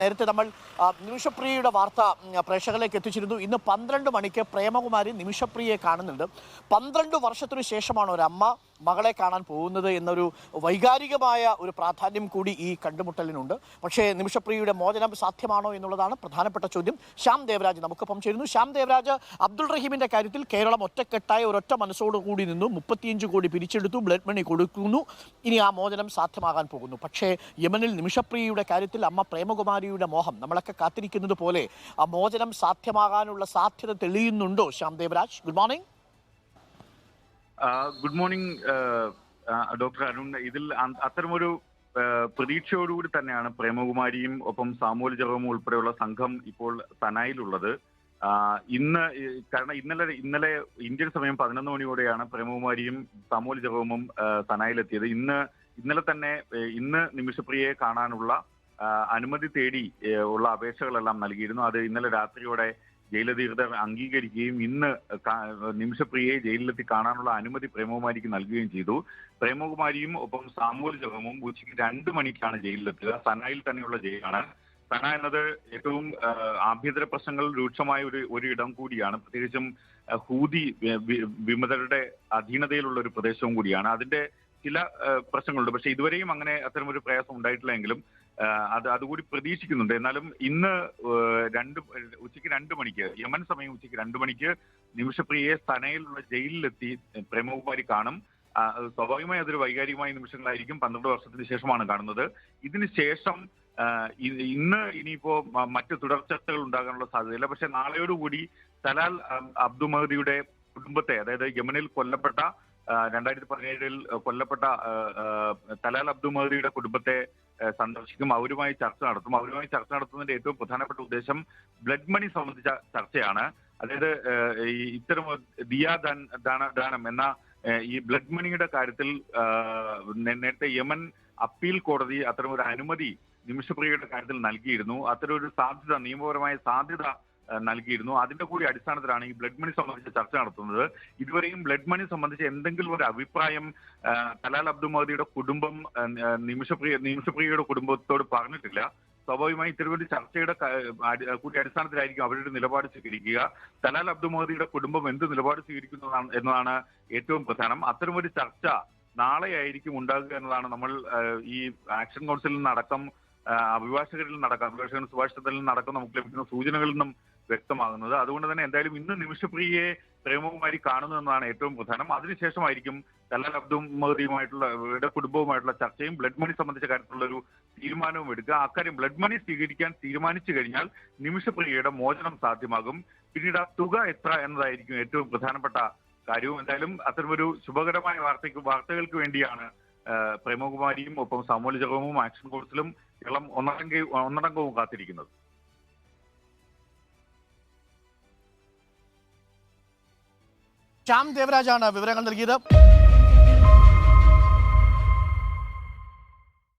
നേരത്തെ നമ്മൾ നിമിഷപ്രിയയുടെ വാർത്ത പ്രേക്ഷകരിലേക്ക് എത്തിച്ചിരുന്നു. ഇന്ന് 12 മണിക്ക് പ്രേമകുമാരി നിമിഷപ്രിയയെ കാണുന്നുണ്ട്. 12 വർഷത്തിനു ശേഷമാണ് ഒരമ്മ മകളെ കാണാൻ പോകുന്നത് എന്നൊരു വൈകാരികമായ ഒരു പ്രാധാന്യം കൂടി ഈ കണ്ടുമുട്ടലിനുണ്ട്. പക്ഷേ നിമിഷപ്രിയയുടെ മോചനം സാധ്യമാണോ എന്നുള്ളതാണ് പ്രധാനപ്പെട്ട ചോദ്യം. ശ്യാം ദേവരാജ് നമുക്കൊപ്പം ചേരുന്നു. ശ്യാം ദേവരാജ്, അബ്ദുൾ റഹീമിന്റെ കാര്യത്തിൽ കേരളം ഒറ്റക്കെട്ടായ ഒരൊറ്റ മനസ്സോടുകൂടി നിന്നു. 35 കോടി പിരിച്ചെടുത്തു, ബ്ലഡ് മണി കൊടുക്കുന്നു. ഇനി ആ മോചനം സാധ്യമാകാൻ പോകുന്നു. പക്ഷേ യമനിൽ നിമിഷപ്രിയയുടെ കാര്യത്തിൽ അമ്മ പ്രേമകുമാരിയുടെ മോഹം നമ്മളൊക്കെ കാത്തിരിക്കുന്നത് പോലെ ആ മോചനം സാധ്യമാകാനുള്ള സാധ്യത തെളിയുന്നുണ്ടോ? Shyam Devaraj, good morning. Good morning doctor Arun. ഇതിൽ അത്തരമൊരു പ്രതീക്ഷയോടുകൂടി തന്നെയാണ് പ്രേമകുമാരിയും ഒപ്പം സാമൂൽ ജെറോമും ഉൾപ്പെടെയുള്ള സംഘം ഇപ്പോൾ സനായിലുള്ളത്. കാരണം ഇന്നലെ ഇന്ത്യൻ സമയം 11 മണിയോടെയാണ് പ്രേമകുമാരിയും സാമൂൽ ജെറോമും സനായിലെത്തിയത്. ഇന്നലെ തന്നെ നിമിഷപ്രിയയെ കാണാനുള്ള അനുമതി തേടി ഉള്ള അപേക്ഷകളെല്ലാം നൽകിയിരുന്നു. അത് ഇന്നലെ രാത്രിയോടെ ജയിലധികൃതർ അംഗീകരിക്കുകയും ഇന്ന് നിമിഷപ്രിയയെ ജയിലിലെത്തി കാണാനുള്ള അനുമതി പ്രേമകുമാരിക്ക് നൽകുകയും ചെയ്തു. പ്രേമകുമാരിയും ഒപ്പം സാമൂൽ ജെറോമും ഉച്ചയ്ക്ക് 2 മണിക്കാണ് ജയിലിലെത്തുക. സനായിൽ തന്നെയുള്ള ജയിലാണ്. സന എന്നത് ഏറ്റവും ആഭ്യന്തര പ്രശ്നങ്ങൾ രൂക്ഷമായ ഒരു ഇടം കൂടിയാണ്. പ്രത്യേകിച്ചും ഹൂതി വിമതരുടെ അധീനതയിലുള്ള ഒരു പ്രദേശവും കൂടിയാണ്. അതിന്റെ ചില പ്രശ്നങ്ങളുണ്ട്. പക്ഷെ ഇതുവരെയും അങ്ങനെ അത്തരമൊരു പ്രയാസം ഉണ്ടായിട്ടില്ല എങ്കിലും അതുകൂടി പ്രതീക്ഷിക്കുന്നുണ്ട്. എന്നാലും ഇന്ന് ഉച്ചയ്ക്ക് 2 മണിക്ക് യമൻ സമയം ഉച്ചയ്ക്ക് 2 മണിക്ക് നിമിഷപ്രിയയെ സനയിലുള്ള ജയിലിലെത്തി പ്രേമകുമാരി കാണും. സ്വാഭാവികമായി അതൊരു വൈകാരികമായ നിമിഷങ്ങളായിരിക്കും. 12 വർഷത്തിന് ശേഷമാണ് കാണുന്നത്. ഇതിന് ശേഷം ഇനിയിപ്പോ മറ്റ് തുടർ ചർച്ചകൾ ഉണ്ടാകാനുള്ള സാധ്യതയില്ല. പക്ഷെ നാളെയോടുകൂടി തലാൽ അബ്ദു മഹദിയുടെ കുടുംബത്തെ, അതായത് യമനിൽ കൊല്ലപ്പെട്ട 2017 കൊല്ലപ്പെട്ട തലാൽ അബ്ദു മഹദിയുടെ കുടുംബത്തെ സന്ദർശിക്കും. അവരുമായി ചർച്ച നടത്തും. അവരുമായി ചർച്ച നടത്തുന്നതിന്റെ ഏറ്റവും പ്രധാനപ്പെട്ട ഉദ്ദേശം ബ്ലഡ് മണി സംബന്ധിച്ച ചർച്ചയാണ്. അതായത് ഇത്തരം ദാനം എന്ന ഈ ബ്ലഡ് മണിയുടെ കാര്യത്തിൽ നേരത്തെ യമൻ അപ്പീൽ കോടതി അത്തരമൊരു അനുമതി നിമിഷപ്രിയയുടെ കാര്യത്തിൽ നൽകിയിരുന്നു. അത്തരമൊരു സാധ്യത, നിയമപരമായ സാധ്യത നൽകിയിരുന്നു. അതിന്റെ കൂടി അടിസ്ഥാനത്തിലാണ് ഈ ബ്ലഡ് മണി സംബന്ധിച്ച് ചർച്ച നടത്തുന്നത്. ഇതുവരെയും ബ്ലഡ് മണി സംബന്ധിച്ച് എന്തെങ്കിലും ഒരു അഭിപ്രായം തലാൽ അബ്ദു മഹദിയുടെ കുടുംബം നിമിഷപ്രിയയുടെ കുടുംബത്തോട് പറഞ്ഞിട്ടില്ല. സ്വാഭാവികമായി ഇത്തരമൊരു ചർച്ചയുടെ കൂടി അടിസ്ഥാനത്തിലായിരിക്കും അവരുടെ നിലപാട് സ്വീകരിക്കുക. തലാൽ അബ്ദു മഹദിയുടെ കുടുംബം എന്ത് നിലപാട് സ്വീകരിക്കുന്നു എന്നതാണ് ഏറ്റവും പ്രധാനം. അത്തരമൊരു ചർച്ച നാളെയായിരിക്കും ഉണ്ടാകുക എന്നതാണ് നമ്മൾ ഈ ആക്ഷൻ കൗൺസിലിൽ നിന്നടക്കം അഭിഭാഷകൻ സുഭാഷ് ചന്ദ്രനിൽ നിന്നടക്കം നമുക്ക് ലഭിക്കുന്ന സൂചനകളിൽ നിന്നും വ്യക്തമാകുന്നത്. അതുകൊണ്ട് തന്നെ എന്തായാലും ഇന്ന് നിമിഷപ്രിയയെ പ്രേമകുമാരി കാണുന്നു എന്നതാണ് ഏറ്റവും പ്രധാനം. അതിനുശേഷമായിരിക്കും തലാൽ അബ്ദു മഹദിയുമായിട്ടുള്ള കുടുംബവുമായിട്ടുള്ള ചർച്ചയും ബ്ലഡ് മണി സംബന്ധിച്ച കാര്യത്തിലുള്ള ഒരു തീരുമാനവും എടുക്കുക. അക്കാര്യം ബ്ലഡ് മണി സ്വീകരിക്കാൻ തീരുമാനിച്ചു കഴിഞ്ഞാൽ നിമിഷപ്രിയയുടെ മോചനം സാധ്യമാകും. പിന്നീട് ആ തുക എത്ര എന്നതായിരിക്കും ഏറ്റവും പ്രധാനപ്പെട്ട കാര്യവും. എന്തായാലും അത്തരമൊരു ശുഭകരമായ വാർത്തകൾക്ക് വേണ്ടിയാണ് പ്രേമകുമാരിയും ഒപ്പം സാമൂൽ ജെറോമും ആക്ഷൻ കോഴ്സിലും കേരളം ഒന്നടങ്കവും കാത്തിരിക്കുന്നത്. ശ്യാം ദേവരാജാണ് വിവരങ്ങൾ നൽകിയത്.